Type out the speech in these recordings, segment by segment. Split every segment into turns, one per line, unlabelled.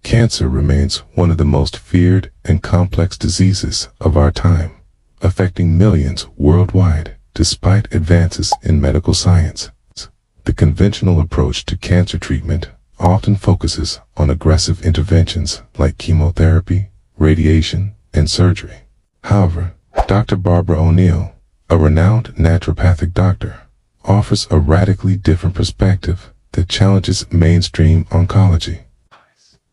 Cancer remains one of the most feared and complex diseases of our time, affecting millions worldwide despite advances in medical science. The conventional approach to cancer treatment often focuses on aggressive interventions like chemotherapy, radiation, and surgery. However, Dr. Barbara O'Neill, a renowned naturopathic doctor, offers a radically different perspective that challenges mainstream oncology.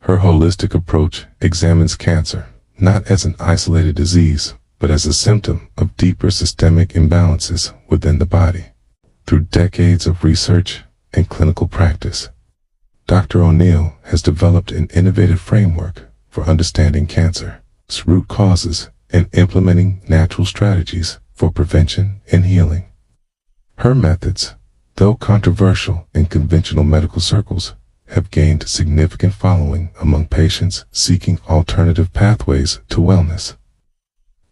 Her holistic approach examines cancer not as an isolated disease, but as a symptom of deeper systemic imbalances within the body. Through decades of research and clinical practice, Dr. O'Neill has developed an innovative framework for understanding cancer's root causes and implementing natural strategies for prevention and healing. Her methods, though controversial in conventional medical circles, have gained significant following among patients seeking alternative pathways to wellness.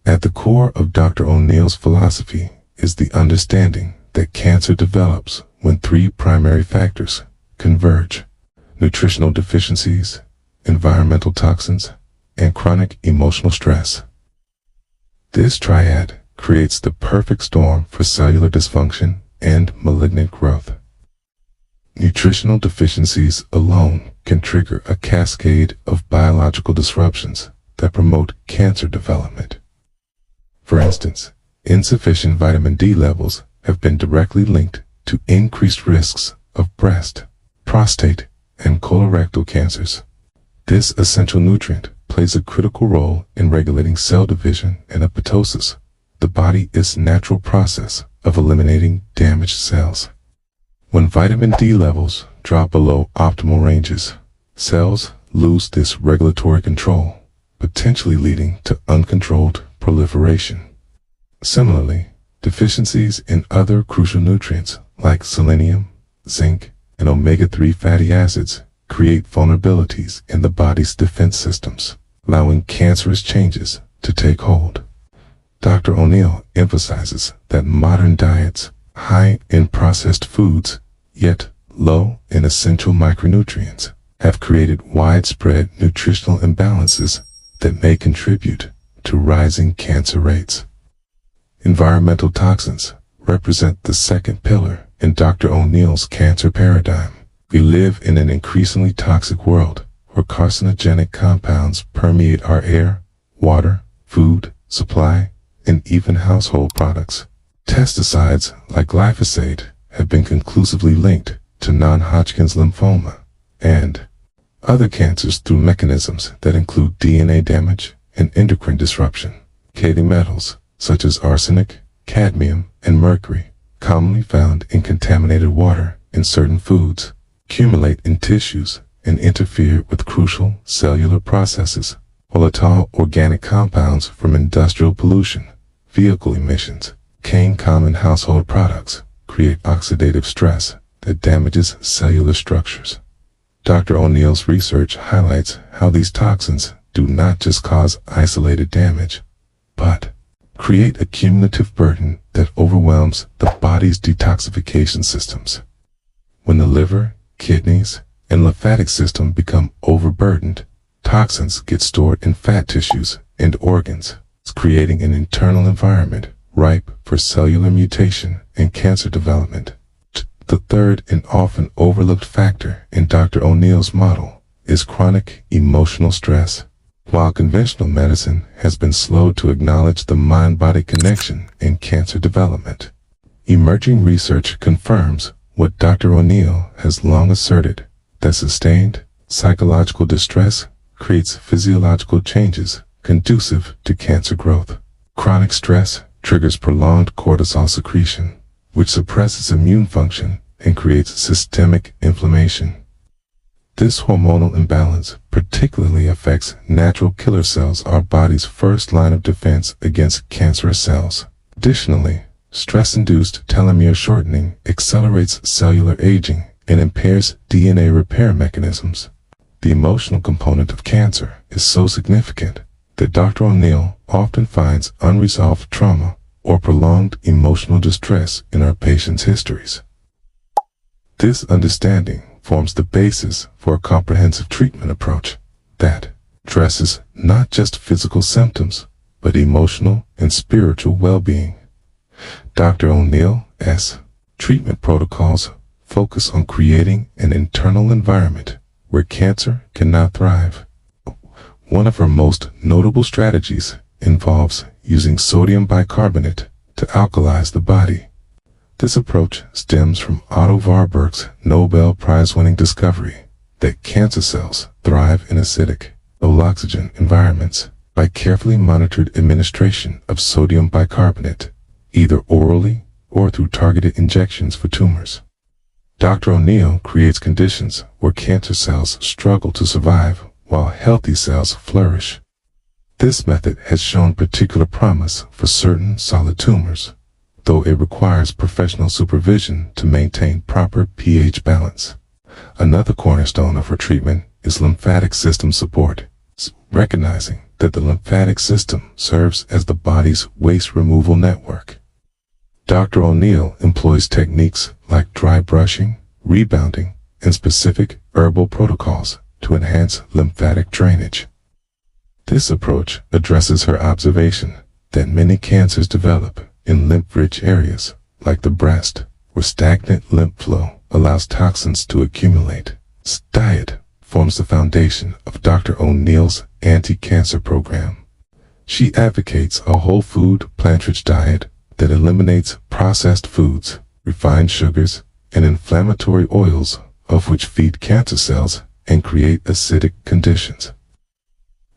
At the core of Dr. O'Neill's philosophy is the understanding that cancer develops when three primary factors converge: nutritional deficiencies, environmental toxins, and chronic emotional stress. This triad creates the perfect storm for cellular dysfunction and malignant growth. Nutritional deficiencies alone can trigger a cascade of biological disruptions that promote cancer development. For instance, insufficient vitamin D levels have been directly linked to increased risks of breast, prostate, and colorectal cancers. This essential nutrient plays a critical role in regulating cell division and apoptosis, the body's natural process of eliminating damaged cells. When vitamin D levels drop below optimal ranges, cells lose this regulatory control, potentially leading to uncontrolled proliferation. Similarly, deficiencies in other crucial nutrients like selenium, zinc, and omega-3 fatty acids create vulnerabilities in the body's defense systems, allowing cancerous changes to take hold. Dr. O'Neill emphasizes that modern diets, high in processed foods, yet low in essential micronutrients, have created widespread nutritional imbalances that may contribute to rising cancer rates. Environmental toxins represent the second pillar in Dr. O'Neill's cancer paradigm. We live in an increasingly toxic world where carcinogenic compounds permeate our air, water, food, supply, and even household products. Pesticides like glyphosate have been conclusively linked to non-Hodgkin's lymphoma and other cancers through mechanisms that include DNA damage and endocrine disruption. Heavy metals such as arsenic, cadmium, and mercury, commonly found in contaminated water in certain foods, accumulate in tissues and interfere with crucial cellular processes. Volatile organic compounds from industrial pollution, vehicle emissions, and common household products create oxidative stress that damages cellular structures. Dr. O'Neill's research highlights how these toxins do not just cause isolated damage, but create a cumulative burden that overwhelms the body's detoxification systems. When the liver, kidneys, and lymphatic system become overburdened, toxins get stored in fat tissues and organs, creating an internal environment ripe for cellular mutation and cancer development. The third and often overlooked factor in Dr. O'Neill's model is chronic emotional stress. While conventional medicine has been slow to acknowledge the mind-body connection in cancer development, emerging research confirms what Dr. O'Neill has long asserted, that sustained psychological distress creates physiological changes conducive to cancer growth. Chronic stress triggers prolonged cortisol secretion, which suppresses immune function and creates systemic inflammation. This hormonal imbalance particularly affects natural killer cells, our body's first line of defense against cancerous cells. Additionally, stress-induced telomere shortening accelerates cellular aging and impairs DNA repair mechanisms. The emotional component of cancer is so significant that Dr. O'Neill often finds unresolved trauma or prolonged emotional distress in our patients' histories. This understanding forms the basis for a comprehensive treatment approach, that addresses not just physical symptoms, but emotional and spiritual well-being. Dr. O'Neill's treatment protocols focus on creating an internal environment where cancer cannot thrive. One of her most notable strategies involves using sodium bicarbonate to alkalize the body. This approach stems from Otto Warburg's Nobel Prize-winning discovery that cancer cells thrive in acidic, low-oxygen environments by carefully monitored administration of sodium bicarbonate, either orally or through targeted injections for tumors. Dr. O'Neill creates conditions where cancer cells struggle to survive while healthy cells flourish. This method has shown particular promise for certain solid tumors, though it requires professional supervision to maintain proper pH balance. Another cornerstone of her treatment is lymphatic system support, recognizing that the lymphatic system serves as the body's waste removal network. Dr. O'Neill employs techniques like dry brushing, rebounding, and specific herbal protocols to enhance lymphatic drainage. This approach addresses her observation that many cancers develop in lymph-rich areas, like the breast, where stagnant lymph flow allows toxins to accumulate. This diet forms the foundation of Dr. O'Neill's anti-cancer program. She advocates a whole food, plant-rich diet that eliminates processed foods, refined sugars, and inflammatory oils, of which feed cancer cells and create acidic conditions.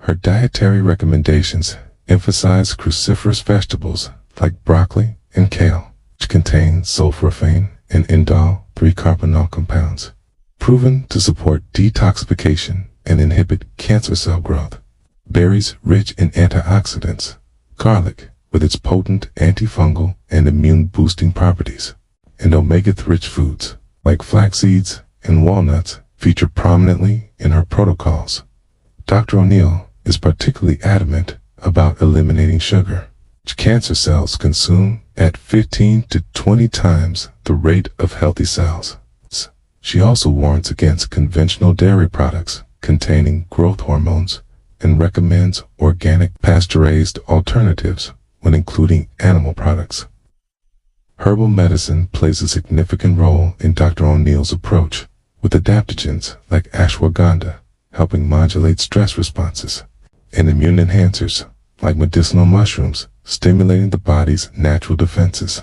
Her dietary recommendations emphasize cruciferous vegetables like broccoli and kale, which contain sulforaphane and indole 3-carbonyl compounds, proven to support detoxification and inhibit cancer cell growth. Berries rich in antioxidants, garlic with its potent antifungal and immune-boosting properties, and omega-rich foods like flax seeds and walnuts feature prominently in her protocols. Dr. O'Neill is particularly adamant about eliminating sugar, which cancer cells consume at 15 to 20 times the rate of healthy cells. She also warns against conventional dairy products containing growth hormones and recommends organic pasture-raised alternatives when including animal products. Herbal medicine plays a significant role in Dr. O'Neill's approach, with adaptogens like ashwagandha helping modulate stress responses, and immune enhancers like medicinal mushrooms stimulating the body's natural defenses.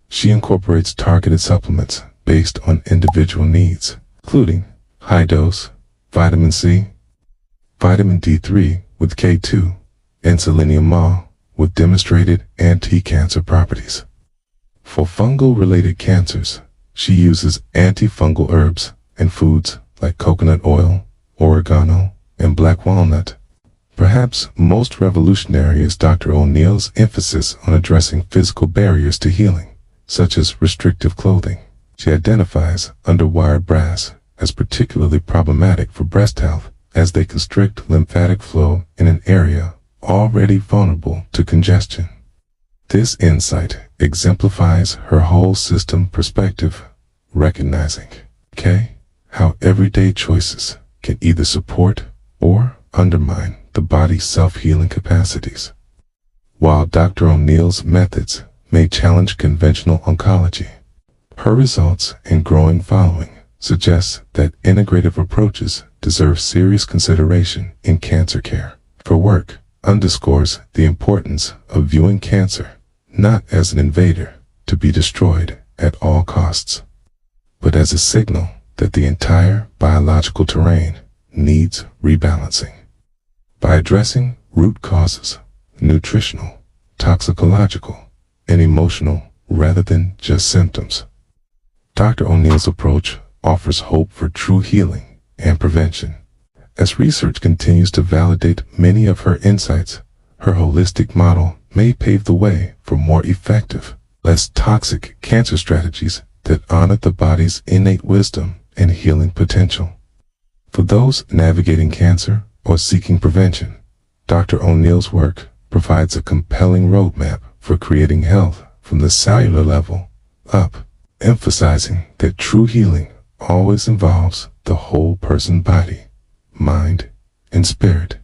She incorporates targeted supplements based on individual needs, including high-dose vitamin C, vitamin D3 with K2, and selenium mol with demonstrated anti-cancer properties. For fungal-related cancers, she uses antifungal herbs and foods like coconut oil, oregano, and black walnut. Perhaps most revolutionary is Dr. O'Neill's emphasis on addressing physical barriers to healing, such as restrictive clothing. She identifies underwired brass as particularly problematic for breast health, as they constrict lymphatic flow in an area already vulnerable to congestion. This insight exemplifies her whole system perspective, recognizing how everyday choices can either support or undermine the body's self-healing capacities. While Dr. O'Neill's methods may challenge conventional oncology, her results and growing following suggest that integrative approaches deserve serious consideration in cancer care. Her work underscores the importance of viewing cancer not as an invader to be destroyed at all costs, but as a signal that the entire biological terrain needs rebalancing. By addressing root causes, nutritional, toxicological, and emotional rather than just symptoms, Dr. O'Neill's approach offers hope for true healing and prevention. As research continues to validate many of her insights, her holistic model may pave the way for more effective, less toxic cancer strategies that honor the body's innate wisdom and healing potential. For those navigating cancer or seeking prevention, Dr. O'Neill's work provides a compelling roadmap for creating health from the cellular level up, emphasizing that true healing always involves the whole person body, mind, in spirit.